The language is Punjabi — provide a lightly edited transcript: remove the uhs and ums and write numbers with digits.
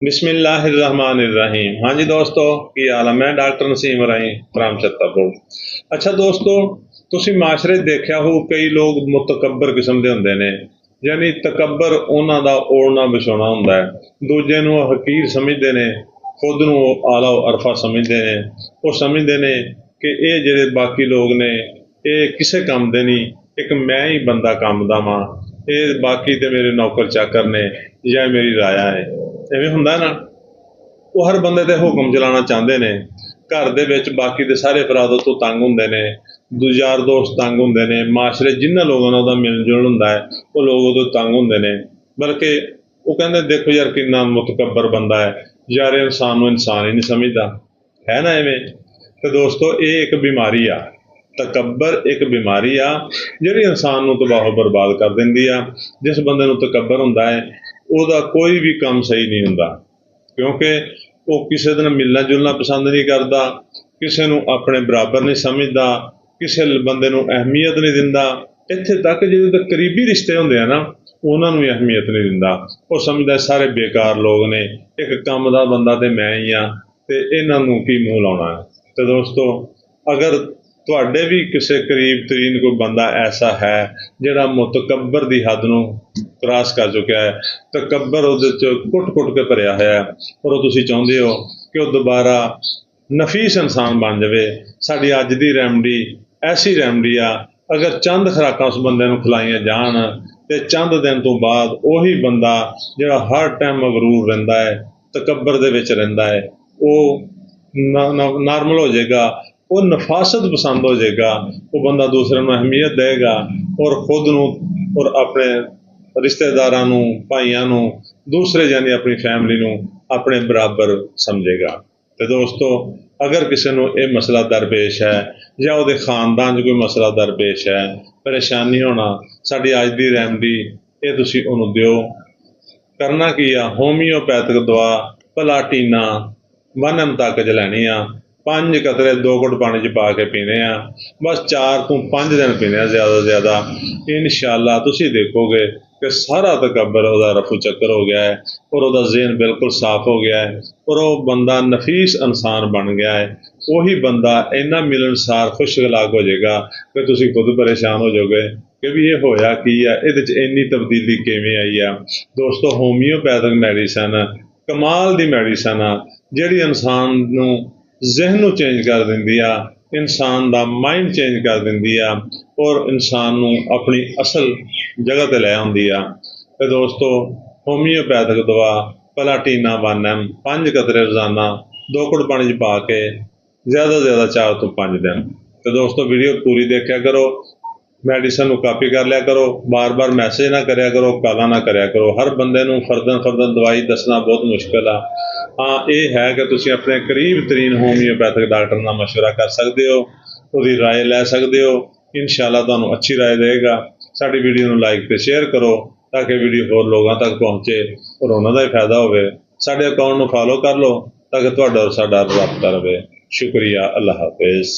बिस्मिल्लाहिर्रहमानिर्रहीम। हाँ जी दोस्तों, की हाल है? मैं डॉक्टर नसीम राही राम छत्तापुर। अच्छा दोस्तों, ਤੁਸੀਂ ਮਾਸ਼ਰੇ ਦੇਖਿਆ ਹੋ ਕਈ ਲੋਕ ਮੁਤਕੱਬਰ ਕਿਸਮ ਦੇ ਹੁੰਦੇ ਨੇ। ਯਾਨੀ ਤਕੱਬਰ ਉਹਨਾਂ ਦਾ ਓੜਨਾ ਵਿਛਾਉਣਾ ਹੁੰਦਾ ਹੈ, ਦੂਜੇ ਨੂੰ ਉਹ ਹਕੀਰ ਸਮਝਦੇ ਨੇ, ਖੁਦ ਨੂੰ ਉਹ ਆਲਾ ਅਰਫਾ ਸਮਝਦੇ ਨੇ। ਉਹ ਸਮਝਦੇ ਨੇ ਕਿ ਇਹ ਜਿਹੜੇ ਬਾਕੀ ਲੋਕ ਨੇ ਇਹ ਕਿਸੇ ਕੰਮ ਦੇ ਨਹੀਂ, ਇੱਕ ਮੈਂ ਹੀ ਬੰਦਾ ਕੰਮ ਦਾ ਵਾਂ, ਇਹ ਬਾਕੀ ਤੇ ਮੇਰੇ ਨੌਕਰ ਚਾਕਰ ਨੇ ਜਾਂ ਮੇਰੀ ਰਾਇਆ ਹੈ। ਇਵੇਂ ਹੁੰਦਾ ਨਾ, ਉਹ ਹਰ ਬੰਦੇ 'ਤੇ ਹੁਕਮ ਚਲਾਉਣਾ ਚਾਹੁੰਦੇ ਨੇ। ਘਰ ਦੇ ਵਿੱਚ ਬਾਕੀ ਦੇ ਸਾਰੇ ਅਫਰਾਦ ਤੋਂ ਤੰਗ ਹੁੰਦੇ ਨੇ, ਯਾਰ ਦੋਸਤ ਤੰਗ ਹੁੰਦੇ ਨੇ, ਮਾਸ਼ਰੇ ਜਿਨ੍ਹਾਂ ਲੋਕਾਂ ਨਾਲ ਉਹਦਾ ਮਿਲ ਜੁਲ ਹੁੰਦਾ ਹੈ ਉਹ ਲੋਕ ਉਦੋਂ ਤੰਗ ਹੁੰਦੇ ਨੇ। ਬਲਕਿ ਉਹ ਕਹਿੰਦੇ ਦੇਖੋ ਯਾਰ ਕਿੰਨਾ ਮੁਤਕੱਬਰ ਬੰਦਾ ਹੈ, ਯਾਰ ਇਹ ਇਨਸਾਨ ਨੂੰ ਇਨਸਾਨ ਹੀ ਨਹੀਂ ਸਮਝਦਾ, ਹੈ ਨਾ ਐਵੇਂ। ਤੇ ਦੋਸਤੋ ਇਹ ਇੱਕ ਬਿਮਾਰੀ ਆ, ਤਕੱਬਰ ਇੱਕ ਬਿਮਾਰੀ ਆ ਜਿਹੜੀ ਇਨਸਾਨ ਨੂੰ ਤਬਾਹ ਬਰਬਾਦ ਕਰ ਦਿੰਦੀ ਆ। ਜਿਸ ਬੰਦੇ ਨੂੰ ਤਕੱਬਰ ਹੁੰਦਾ ਹੈ ਉਹਦਾ ਕੋਈ ਵੀ ਕੰਮ ਸਹੀ ਨਹੀਂ ਹੁੰਦਾ, ਕਿਉਂਕਿ ਉਹ ਕਿਸੇ ਦੇ ਨਾਲ ਮਿਲਣਾ ਜੁਲਣਾ ਪਸੰਦ ਨਹੀਂ ਕਰਦਾ, ਕਿਸੇ ਨੂੰ ਆਪਣੇ ਬਰਾਬਰ ਨਹੀਂ ਸਮਝਦਾ, ਕਿਸੇ ਬੰਦੇ ਨੂੰ ਅਹਿਮੀਅਤ ਨਹੀਂ ਦਿੰਦਾ। ਇੱਥੇ ਤੱਕ ਜਿਹੜੇ ਤਾਂ ਕਰੀਬੀ ਰਿਸ਼ਤੇ ਹੁੰਦੇ ਆ ਨਾ ਉਹਨਾਂ ਨੂੰ ਵੀ ਅਹਿਮੀਅਤ ਨਹੀਂ ਦਿੰਦਾ। ਉਹ ਸਮਝਦਾ ਸਾਰੇ ਬੇਕਾਰ ਲੋਕ ਨੇ, ਇੱਕ ਕੰਮ ਦਾ ਬੰਦਾ ਤੇ ਮੈਂ ਹੀ ਆ, ਤੇ ਇਹਨਾਂ ਨੂੰ ਕੀ ਮੂੰਹ ਲਾਉਣਾ ਹੈ। ਤੇ ਦੋਸਤੋ ਅਗਰ ਤੁਹਾਡੇ ਵੀ ਕਿਸੇ ਕਰੀਬ ਤਰੀਨ ਕੋਈ ਬੰਦਾ ਐਸਾ ਹੈ ਜਿਹੜਾ ਮੁਤਕੱਬਰ ਦੀ ਹੱਦ ਨੂੰ ਕ੍ਰਾਸ ਕਰ ਚੁੱਕਿਆ ਹੈ, ਤਕੱਬਰ ਉਹਦੇ 'ਚ ਕੁੱਟ ਕੇ ਭਰਿਆ ਹੋਇਆ, ਔਰ ਉਹ ਤੁਸੀਂ ਚਾਹੁੰਦੇ ਹੋ ਕਿ ਉਹ ਦੁਬਾਰਾ ਨਫੀਸ ਇਨਸਾਨ ਬਣ ਜਾਵੇ, ਸਾਡੀ ਅੱਜ ਦੀ ਰੈਮਡੀ ਐਸੀ ਰੈਮਡੀ ਆ, ਅਗਰ ਚੰਦ ਖੁਰਾਕਾਂ ਉਸ ਬੰਦੇ ਨੂੰ ਖਿਲਾਈਆਂ ਜਾਣ ਤੇ ਚੰਦ ਦਿਨ ਤੋਂ ਬਾਅਦ ਉਹੀ ਬੰਦਾ ਜਿਹੜਾ ਹਰ ਟਾਈਮ ਮਗਰੂਰ ਰਹਿੰਦਾ ਹੈ, ਤਕੱਬਰ ਦੇ ਵਿੱਚ ਰਹਿੰਦਾ ਹੈ, ਉਹ ਨਾਰਮਲ ਹੋ ਜਾਏਗਾ, ਉਹ ਨਫਾਸਤ ਪਸੰਦ ਹੋ ਜਾਏਗਾ। ਉਹ ਬੰਦਾ ਦੂਸਰਿਆਂ ਨੂੰ ਅਹਿਮੀਅਤ ਦੇਵੇਗਾ ਔਰ ਖੁਦ ਨੂੰ ਔਰ ਆਪਣੇ ਰਿਸ਼ਤੇਦਾਰਾਂ ਨੂੰ, ਭਾਈਆਂ ਨੂੰ, ਦੂਸਰੇ ਯਾਨੀ ਆਪਣੀ ਫੈਮਿਲੀ ਨੂੰ ਆਪਣੇ ਬਰਾਬਰ ਸਮਝੇਗਾ। ਤੇ ਦੋਸਤੋ ਅਗਰ ਕਿਸੇ ਨੂੰ ਇਹ ਮਸਲਾ ਦਰਪੇਸ਼ ਹੈ ਜਾਂ ਉਹਦੇ ਖਾਨਦਾਨ 'ਚ ਕੋਈ ਮਸਲਾ ਦਰਪੇਸ਼ ਹੈ, ਪਰੇਸ਼ਾਨੀ ਹੋਣਾ, ਸਾਡੀ ਅੱਜ ਦੀ ਰੈਮਡੀ ਇਹ ਤੁਸੀਂ ਉਹਨੂੰ ਦਿਓ। ਕਰਨਾ ਕੀ ਆ, ਹੋਮੀਓਪੈਥਿਕ ਦਵਾ ਪਲਾਟੀਨਾ 1 ਤੱਕ 'ਚ ਲੈਣੀ ਆ, 5 ਕਤਰੇ 2 ਘੁੱਟ ਪਾਣੀ 'ਚ ਪਾ ਕੇ ਪੀਣੇ ਆ, ਬਸ 4 ਤੋਂ 5 ਦਿਨ ਪੀਣੇ ਆ ਜ਼ਿਆਦਾ ਤੋਂ ਜ਼ਿਆਦਾ। ਇਨਸ਼ਾਅੱਲਾ ਤੁਸੀਂ ਦੇਖੋਗੇ ਕਿ ਸਾਰਾ ਤਕੱਬਰ ਉਹਦਾ ਰਫੂ ਚੱਕਰ ਹੋ ਗਿਆ ਹੈ ਔਰ ਉਹਦਾ ਜ਼ਿਹਨ ਬਿਲਕੁਲ ਸਾਫ਼ ਹੋ ਗਿਆ ਹੈ ਔਰ ਉਹ ਬੰਦਾ ਨਫੀਸ ਇਨਸਾਨ ਬਣ ਗਿਆ ਹੈ। ਉਹੀ ਬੰਦਾ ਇੰਨਾ ਮਿਲਣਸਾਰ ਖੁਸ਼ ਅਖਲਾਕ ਹੋ ਜਾਏਗਾ ਕਿ ਤੁਸੀਂ ਖੁਦ ਪਰੇਸ਼ਾਨ ਹੋ ਜਾਓਗੇ ਕਿ ਵੀ ਇਹ ਹੋਇਆ ਕੀ ਆ, ਇਹਦੇ 'ਚ ਇੰਨੀ ਤਬਦੀਲੀ ਕਿਵੇਂ ਆਈ ਆ। ਦੋਸਤੋ ਹੋਮੀਓਪੈਥਿਕ ਮੈਡੀਸਨ ਕਮਾਲ ਦੀ ਮੈਡੀਸਨ ਆ ਜਿਹੜੀ ਇਨਸਾਨ ਨੂੰ ਜ਼ਿਹਨ ਨੂੰ ਚੇਂਜ ਕਰ ਦਿੰਦੀ ਆ, ਇਨਸਾਨ ਦਾ ਮਾਈਂਡ ਚੇਂਜ ਕਰ ਦਿੰਦੀ ਆ ਔਰ ਇਨਸਾਨ ਨੂੰ ਆਪਣੀ ਅਸਲ ਜਗ੍ਹਾ 'ਤੇ ਲੈ ਆਉਂਦੀ ਆ। ਤੇ ਦੋਸਤੋ ਹੋਮੀਓਪੈਥਿਕ ਦਵਾ ਪਲਾਟੀਨਾ 1 5 ਕਤਰੇ ਰੋਜ਼ਾਨਾ 2 ਘੁੱਟ ਪਾਣੀ 'ਚ ਪਾ ਕੇ ਜ਼ਿਆਦਾ ਤੋਂ ਜ਼ਿਆਦਾ 4 ਤੋਂ 5 ਦਿਨ। ਤੇ ਦੋਸਤੋ ਵੀਡੀਓ ਪੂਰੀ ਦੇਖਿਆ ਕਰੋ, ਮੈਡੀਸਨ ਨੂੰ ਕਾਪੀ ਕਰ ਲਿਆ ਕਰੋ, ਬਾਰ-ਬਾਰ ਮੈਸੇਜ ਨਾ ਕਰਿਆ ਕਰੋ, ਕਾਲਾਂ ਨਾ ਕਰਿਆ ਕਰੋ। ਹਰ ਬੰਦੇ ਨੂੰ ਫਰਦਨ ਦਵਾਈ ਦੱਸਣਾ ਬਹੁਤ ਮੁਸ਼ਕਿਲ ਆ। ਹਾਂ ਇਹ ਹੈ ਕਿ ਤੁਸੀਂ ਆਪਣੇ ਕਰੀਬ ਤਰੀਨ ਹੋਮੀਓਪੈਥਿਕ ਡਾਕਟਰ ਨਾਲ ਮਸ਼ਵਰਾ ਕਰ ਸਕਦੇ ਹੋ, ਉਹਦੀ ਰਾਏ ਲੈ ਸਕਦੇ ਹੋ, ਇਨਸ਼ਾਅੱਲਾ ਤੁਹਾਨੂੰ ਅੱਛੀ ਰਾਏ ਦੇਵੇਗਾ। ਸਾਡੀ ਵੀਡੀਓ ਨੂੰ ਲਾਈਕ ਤੇ ਸ਼ੇਅਰ ਕਰੋ ਤਾਂ ਕਿ ਵੀਡੀਓ ਹੋਰ ਲੋਕਾਂ ਤੱਕ ਪਹੁੰਚੇ ਔਰ ਉਹਨਾਂ ਦਾ ਹੀ ਫਾਇਦਾ ਹੋਵੇ। ਸਾਡੇ ਅਕਾਊਂਟ ਨੂੰ ਫਾਲੋ ਕਰ ਲਓ ਤਾਂ ਕਿ ਤੁਹਾਡਾ ਔਰ ਸਾਡਾ ਰਾਬਤਾ ਰਹੇ। ਸ਼ੁਕਰੀਆ, ਅੱਲਾਹ ਹਾਫਿਜ਼।